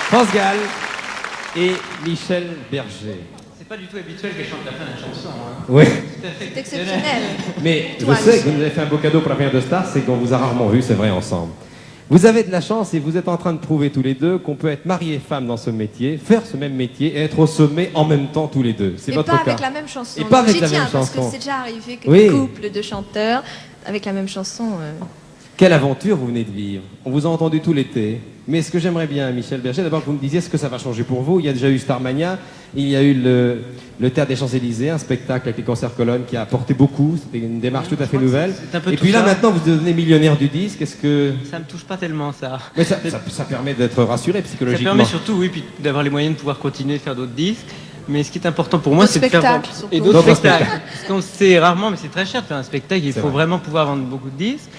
France Gall et Michel Berger. C'est pas du tout habituel qu'elle chante la fin d'une chanson. Hein. Oui. C'est exceptionnel. Mais Toi, je sais Michel. que vous nous avez fait un beau cadeau pour la première de Star, c'est qu'on vous a rarement vu, c'est vrai, ensemble. Vous avez de la chance et vous êtes en train de prouver tous les deux qu'on peut être mari et femme dans ce métier, faire ce même métier et être au sommet en même temps tous les deux. C'est Et votre pas cas. avec la même chanson. Et pas avec J'y la tiens, même parce chanson. que c'est déjà arrivé que Oui. des couples de chanteurs avec la même chanson. Quelle aventure vous venez de vivre. On vous a entendu tout l'été. Mais ce que j'aimerais bien, Michel Berger, d'abord que vous me disiez ce que ça va changer pour vous. Il y a déjà eu Starmania, il y a eu le Théâtre des Champs-Élysées, un spectacle avec les concerts colonnes qui a apporté beaucoup. C'était une démarche tout à fait nouvelle. c'est un peu Et tout puis là, ça. maintenant, vous devenez millionnaire du disque. Est-ce que... Ça me touche pas tellement, ça. Mais ça permet d'être rassuré Ça psychologiquement. permet surtout, oui, puis d'avoir les moyens de pouvoir continuer de faire d'autres disques. Mais ce qui est important pour moi, D'autres c'est de faire spectacles, surtout. et d'autres D'autres spectacles. Parce qu'on sait rarement, mais c'est très cher de faire un spectacle. Il C'est faut vrai. vraiment pouvoir vendre beaucoup de disques.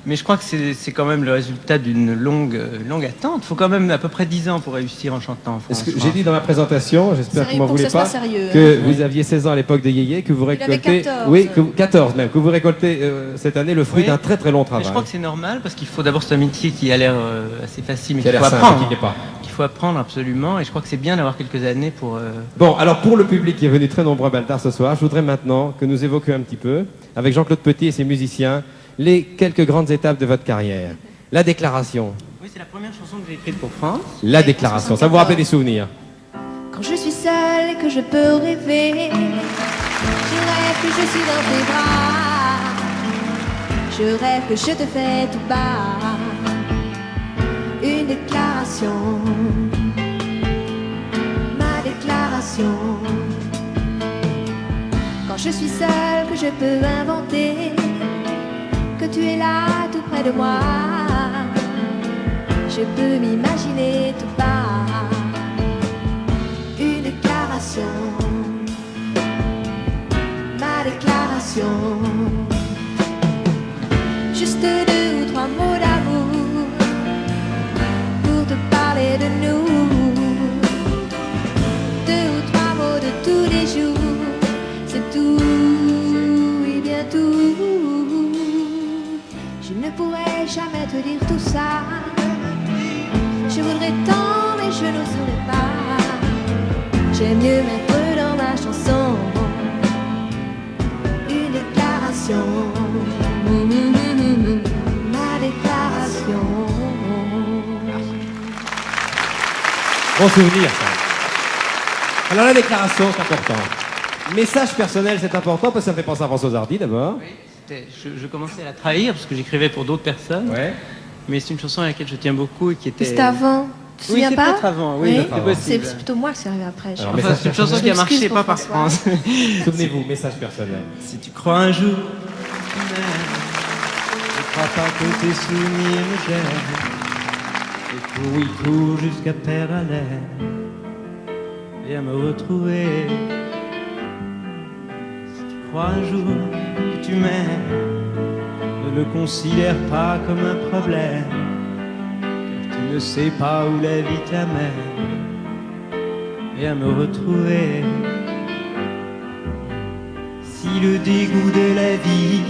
Mais je crois que c'est quand même le résultat d'une longue attente. Il faut quand même à peu près 10 ans pour réussir en chantant en France. Est-ce que j'ai dit dans ma présentation, j'espère que Sérieux, vous m'en pour que voulez ça soit pas, sérieux, que vous aviez 16 ans à l'époque de Yéyé, que vous avait récoltez... 14. Oui, 14 même, que vous récoltez cette année le fruit Oui. d'un très très long Mais travail. je crois que c'est normal parce qu'il faut d'abord ce métier qui a l'air assez facile, mais Qui a qu'il l'air faut simple, apprendre. qui n'est pas. Qu'il faut apprendre absolument. Et je crois que c'est bien d'avoir quelques années pour. Bon, alors pour le public qui est venu très nombreux à Baltar ce soir, je voudrais maintenant que nous évoquions un petit peu, avec Jean-Claude Petit et ses musiciens, les quelques grandes étapes de votre carrière. La déclaration. Oui, c'est la première chanson que j'ai écrite pour France. La déclaration. Ça vous rappelle des souvenirs? Quand je suis seule et que je peux rêver, je rêve que je suis dans tes bras. Je rêve que je te fais tout bas une déclaration, ma déclaration. Quand je suis seule, que je peux inventer que tu es là tout près de moi. Je peux m'imaginer tout bas une déclaration, ma déclaration. Juste 2 ou 3 mots d'amour pour te parler de nous. 2 ou 3 mots de tous les jours, c'est tout, oui bien tout. Je ne pourrais jamais te dire tout ça. Je voudrais tant, mais je n'oserais pas. J'aime mieux mettre dans ma chanson une déclaration, ma déclaration. Bon souvenir, ça. Alors la déclaration, c'est important. Message personnel, c'est important parce que ça me fait penser à Françoise Hardy d'abord. Je commençais à la trahir parce que j'écrivais pour d'autres personnes. Ouais. Mais c'est une chanson à laquelle je tiens beaucoup et qui était. C'était avant. Tu te Oui, souviens c'est pas? peut-être avant, oui, c'est C'est possible. plutôt moi que c'est arrivé après. je Alors, crois. mais Enfin, c'est une chanson qui a marché, Excuse pas pour par François. France. Souvenez-vous, message personnel. Si tu crois un jour, que tu m'aimes, ne crois pas que tes souvenirs me gênent. Et cours, oui, cours jusqu'à perdre haleine. Viens me retrouver. Si tu crois un jour que tu m'aimes, ne le considère pas comme un problème. Car tu ne sais pas où la vie t'amène. Viens me retrouver. Si le dégoût de la vie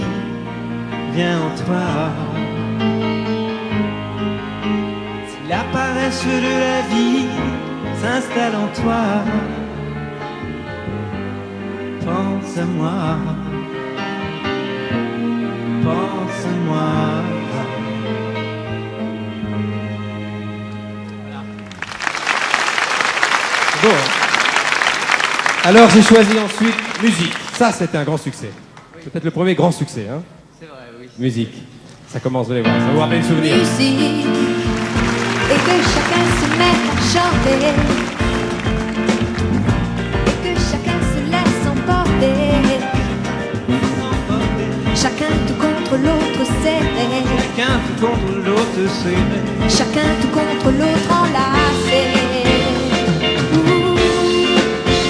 vient en toi, si la paresse de la vie s'installe en toi, pense à moi, pense à moi. Bon. Alors j'ai choisi ensuite musique. Ça, c'était un grand succès. Peut-être le premier grand succès. Hein. C'est vrai, oui. Musique. Ça commence, vous allez voir. Ça vous rappelle des souvenirs. Musique, et que chacun se mette à chanter, et que chacun se laisse emporter, chacun tout contre l'autre serré, Chacun tout contre l'autre serré. chacun tout contre l'autre enlacé.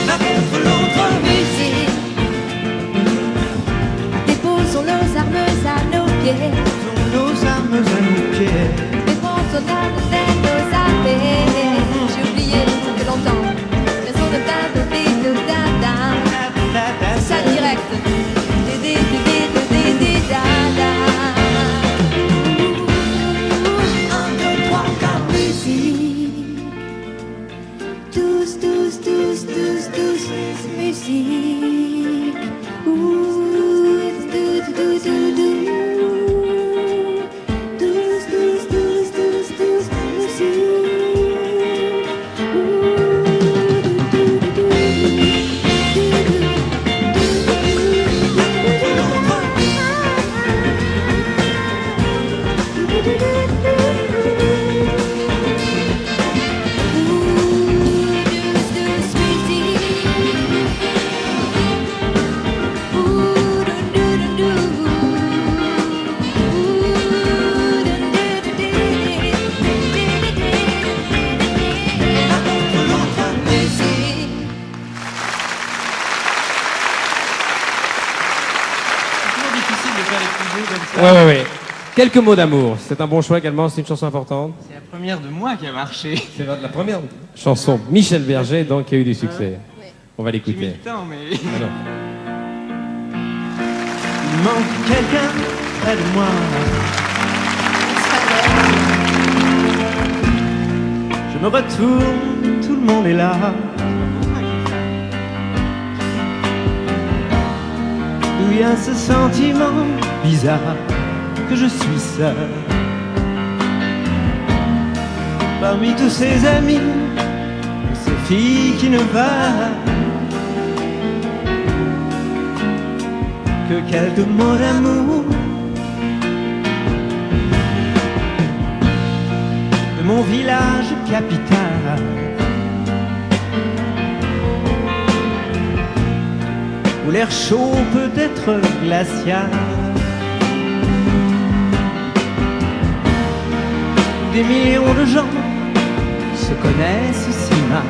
L'un contre l'autre. Musique, déposons nos armes à nos pieds, Nos armes à nos pieds. déposons nos armées. J'ai oublié, ça fait longtemps. Maison de da. Ça direct. Da. 1, 2, 3, 4, musique. Quelques mots d'amour. C'est un bon choix également, c'est une chanson importante. C'est la première de moi qui a marché. C'est la première chanson. Michel Berger, donc, qui a eu du succès. On va J'ai mis l'écouter. le temps, mais... Alors. Il manque quelqu'un près de moi. Je me retourne, tout le monde est là. D'où il y a ce sentiment bizarre que je suis seul. Parmi tous ces amis, ces filles qui ne valent que quelques mots d'amour. De mon village capital, où l'air chaud peut être glacial. Des millions de gens se connaissent si mal.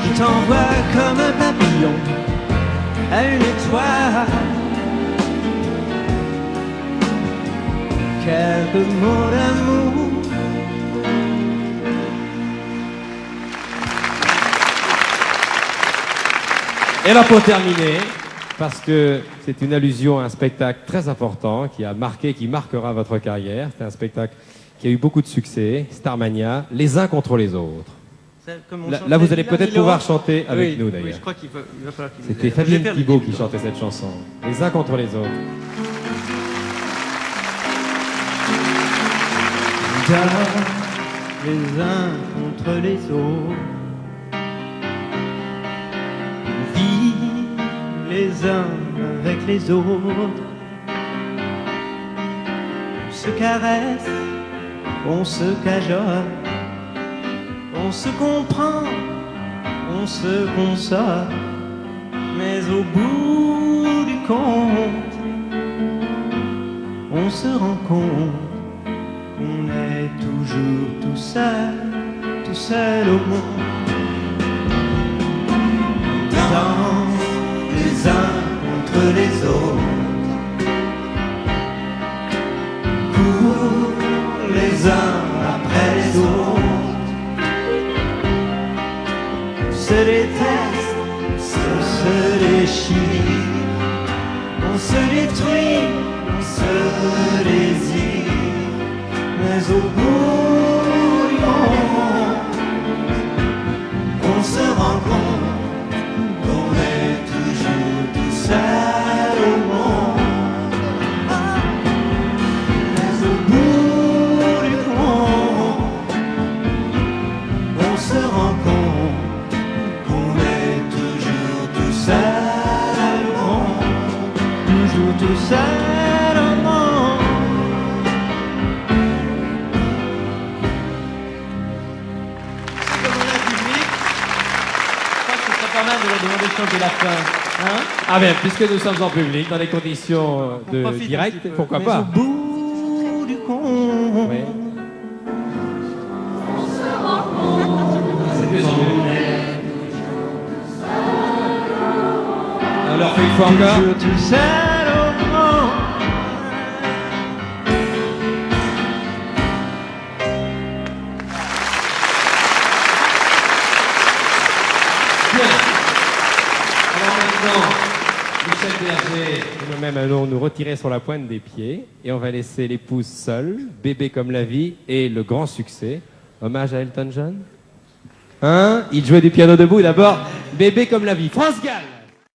Je t'envoie comme un papillon à une étoile. Quelques mots d'amour. Et là, pour terminer, parce que c'est une allusion à un spectacle très important qui a marqué, qui marquera votre carrière. C'est un spectacle qui a eu beaucoup de succès, Starmania, les uns contre les autres. Là, vous allez peut-être pouvoir chanter avec nous, d'ailleurs. Oui, je crois qu'il va falloir qu'il C'était Fabienne Thibault qui chantait cette chanson. Les uns contre les autres. Les uns contre les autres, on vit les uns avec les autres. On se caresse, on se cajole, on se comprend, on se console, mais au bout du compte, on se rend compte qu'on est toujours tout seul au monde. Dans les uns contre les autres, courent les uns après les autres. On se déteste, on se déchire, on se détruit, on se désire. Mais au bout du monde, on se rend compte qu'on est toujours tout seul au monde. Mais au bout du compte, on se rend compte qu'on est toujours tout seul au monde. Toujours tout seul au monde. Pas mal de la demander de chanter la fin. Hein? Ah ben, puisque nous sommes en public, dans les conditions de direct, pourquoi pas? Au bout du compte, Oui. On leur fait une fois encore. toujours tout seul au monde. Alors maintenant, Michel Berger et nous-mêmes allons nous retirer sur la pointe des pieds et on va laisser l'épouse seule, Bébé comme la vie et le grand succès. Hommage à Elton John. Hein? Il jouait du piano debout. D'abord, Bébé comme la vie. France Gall.